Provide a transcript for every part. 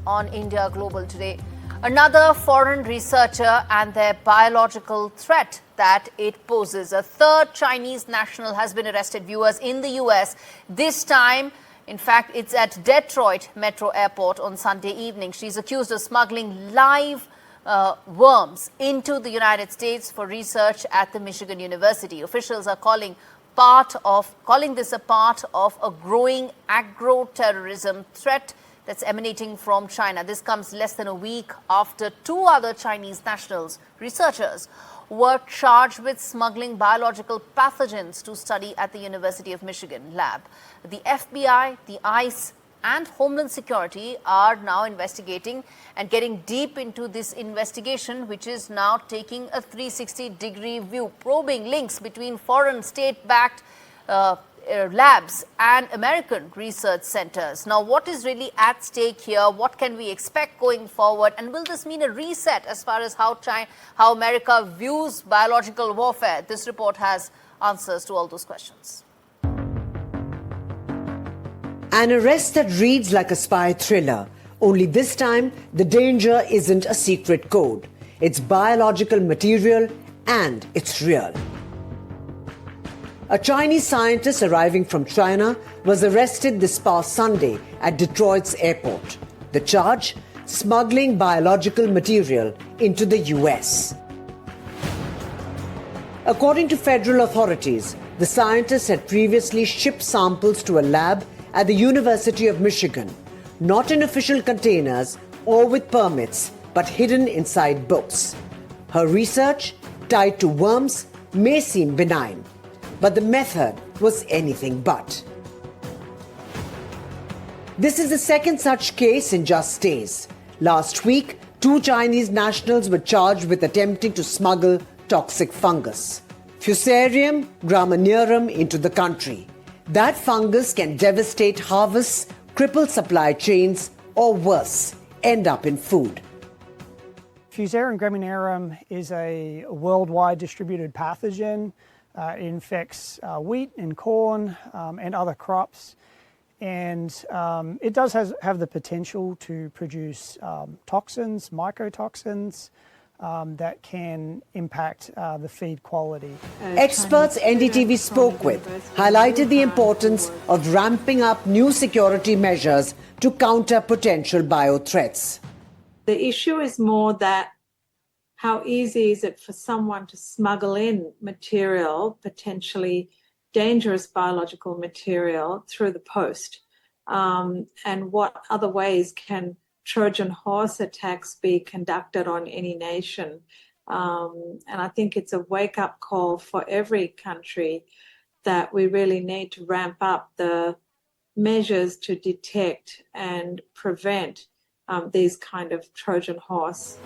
on India Global today. Another foreign researcher and their biological threat that it poses. A third Chinese national has been arrested, viewers, in the US. This time, in fact, it's at Detroit Metro Airport on Sunday evening. She's accused of smuggling live worms into the United States for research at the Michigan University. Officials are calling this a part of a growing agroterrorism threat that's emanating from China. This comes less than a week after two other Chinese nationals, researchers, were charged with smuggling biological pathogens to study at the University of Michigan lab. The FBI, the ICE, and Homeland Security are now investigating and getting deep into this investigation, which is now taking a 360-degree view, probing links between foreign state-backed labs and American research centers. Now, what is really at stake here? What can we expect going forward? And will this mean a reset as far as how America views biological warfare? This report has answers to all those questions. An arrest that reads like a spy thriller, only this time the danger isn't a secret code. It's biological material and it's real. A Chinese scientist arriving from China was arrested this past Sunday at Detroit's airport. The charge? Smuggling biological material into the US. According to federal authorities, the scientist had previously shipped samples to a lab at the University of Michigan, not in official containers or with permits, but hidden inside books. Her research, tied to worms, may seem benign, but the method was anything but. This is the second such case in just days. Last week, two Chinese nationals were charged with attempting to smuggle toxic fungus, Fusarium graminearum, into the country. That fungus can devastate harvests, cripple supply chains, or worse, end up in food. Fusarium graminearum is a worldwide distributed pathogen. It infects wheat and corn and other crops. And it does have the potential to produce toxins, mycotoxins, that can impact the feed quality. Experts NDTV spoke with highlighted the importance of ramping up new security measures to counter potential bio-threats. The issue is more that how easy is it for someone to smuggle in material, potentially dangerous biological material, through the post? And what other ways can Trojan horse attacks be conducted on any nation? And I think it's a wake-up call for every country that we really need to ramp up the measures to detect and prevent these kind of Trojan horse.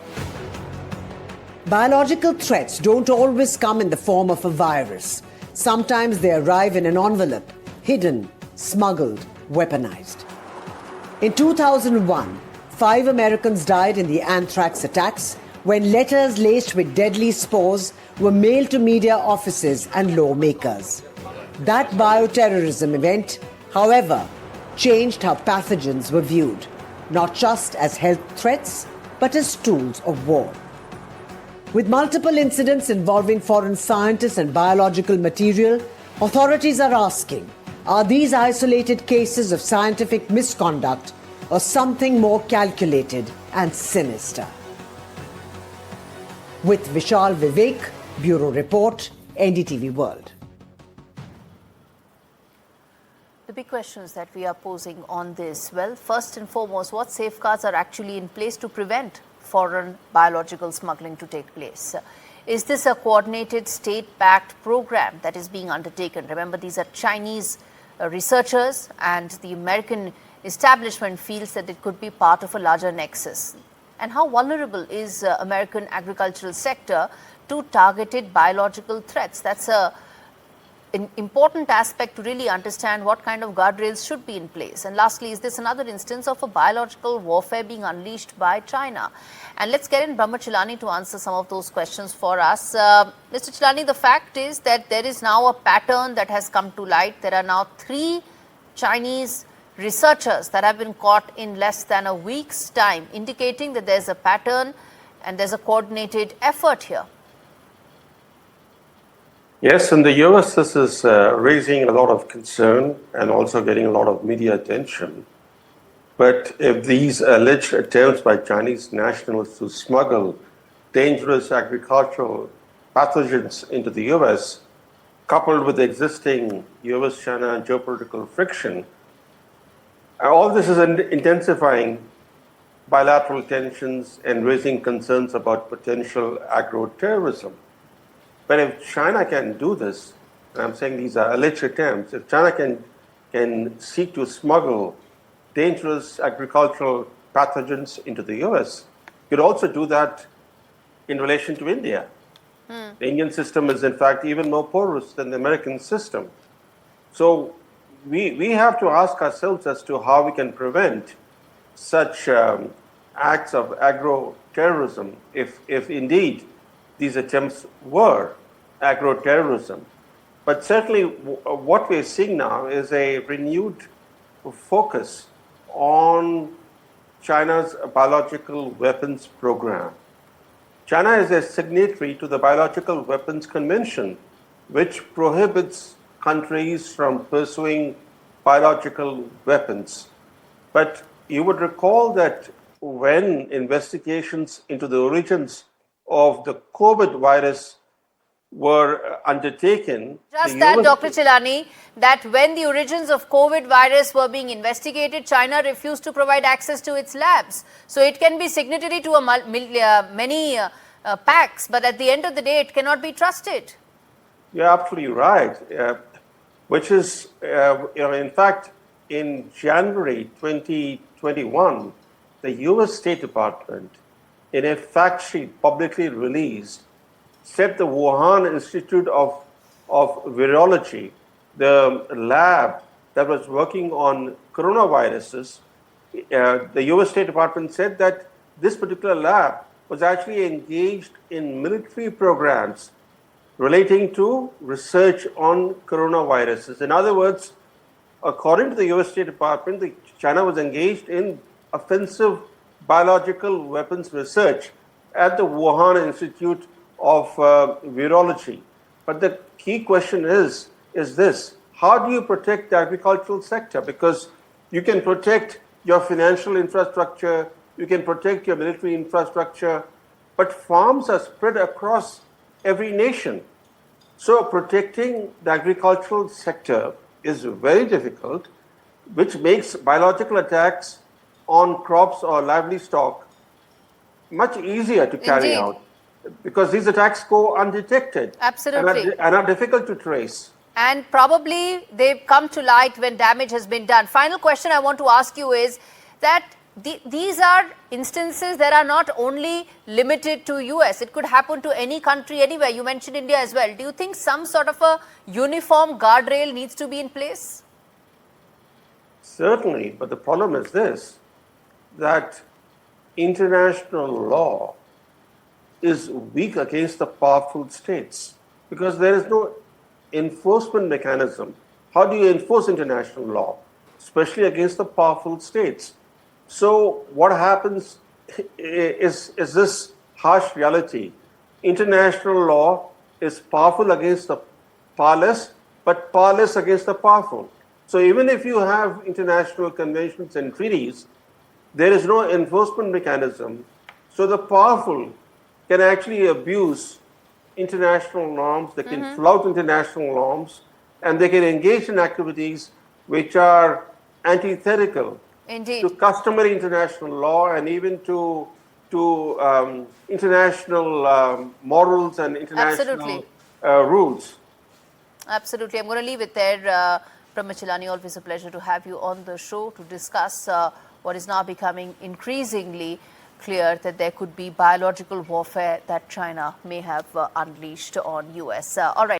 Biological threats don't always come in the form of a virus. Sometimes they arrive in an envelope, hidden, smuggled, weaponized. In 2001, 5 Americans died in the anthrax attacks when letters laced with deadly spores were mailed to media offices and lawmakers. That bioterrorism event, however, changed how pathogens were viewed, not just as health threats, but as tools of war. With multiple incidents involving foreign scientists and biological material, authorities are asking, are these isolated cases of scientific misconduct or something more calculated and sinister? With Vishal Vivek, Bureau Report, NDTV World. The big questions that we are posing on this, well, first and foremost, what safeguards are actually in place to prevent foreign biological smuggling to take place? Is this a coordinated state-backed program that is being undertaken? Remember, these are Chinese researchers, and the American establishment feels that it could be part of a larger nexus. And how vulnerable is American agricultural sector to targeted biological threats? That's an important aspect to really understand what kind of guardrails should be in place. And lastly, is this another instance of a biological warfare being unleashed by China? And let's get in Brahma Chellaney to answer some of those questions for us. Mr. Chellaney, the fact is that there is now a pattern that has come to light. There are now 3 Chinese researchers that have been caught in less than a week's time, indicating that there's a pattern and there's a coordinated effort here. Yes, in the US, this is raising a lot of concern and also getting a lot of media attention. But if these alleged attempts by Chinese nationals to smuggle dangerous agricultural pathogens into the US, coupled with existing US-China geopolitical friction, all this is intensifying bilateral tensions and raising concerns about potential agroterrorism. But if China can do this, and I'm saying these are alleged attempts, if China can seek to smuggle dangerous agricultural pathogens into the US, you could also do that in relation to India. The Indian system is, in fact, even more porous than the American system. So we have to ask ourselves as to how we can prevent such acts of agroterrorism if indeed these attempts were agroterrorism. But certainly what we're seeing now is a renewed focus on China's biological weapons program. China is a signatory to the Biological Weapons Convention, which prohibits countries from pursuing biological weapons. But you would recall that when investigations into the origins of the COVID virus were undertaken. Just that, Dr. Chellaney, that when the origins of COVID virus were being investigated, China refused to provide access to its labs. So it can be signatory to many pacts, but at the end of the day, it cannot be trusted. You're absolutely right. Which is, in fact, in January 2021, the US State Department, in a fact sheet publicly released, said the Wuhan Institute of Virology, the lab that was working on coronaviruses, the US State Department said that this particular lab was actually engaged in military programs relating to research on coronaviruses. In other words, according to the US State Department, China was engaged in offensive biological weapons research at the Wuhan Institute of Virology. But the key question is this: how do you protect the agricultural sector? Because you can protect your financial infrastructure, you can protect your military infrastructure, but farms are spread across every nation. So protecting the agricultural sector is very difficult, which makes biological attacks on crops or livestock much easier to carry Indeed. out, because these attacks go undetected. Absolutely. And are difficult to trace. And probably they've come to light when damage has been done. Final question I want to ask you is that these are instances that are not only limited to US. It could happen to any country, anywhere. You mentioned India as well. Do you think some sort of a uniform guardrail needs to be in place? Certainly, but the problem is this, that international law is weak against the powerful states because there is no enforcement mechanism. How do you enforce international law, especially against the powerful states? So what happens is this harsh reality. International law is powerful against the powerless, but powerless against the powerful. So even if you have international conventions and treaties, there is no enforcement mechanism. So the powerful can actually abuse international norms, they can flout international norms, and they can engage in activities which are antithetical Indeed. to customary international law and even to international morals and international rules. Absolutely. I'm going to leave it there. Brahma Chellaney, always a pleasure to have you on the show to discuss what is now becoming increasingly clear that there could be biological warfare that China may have unleashed on US. All right.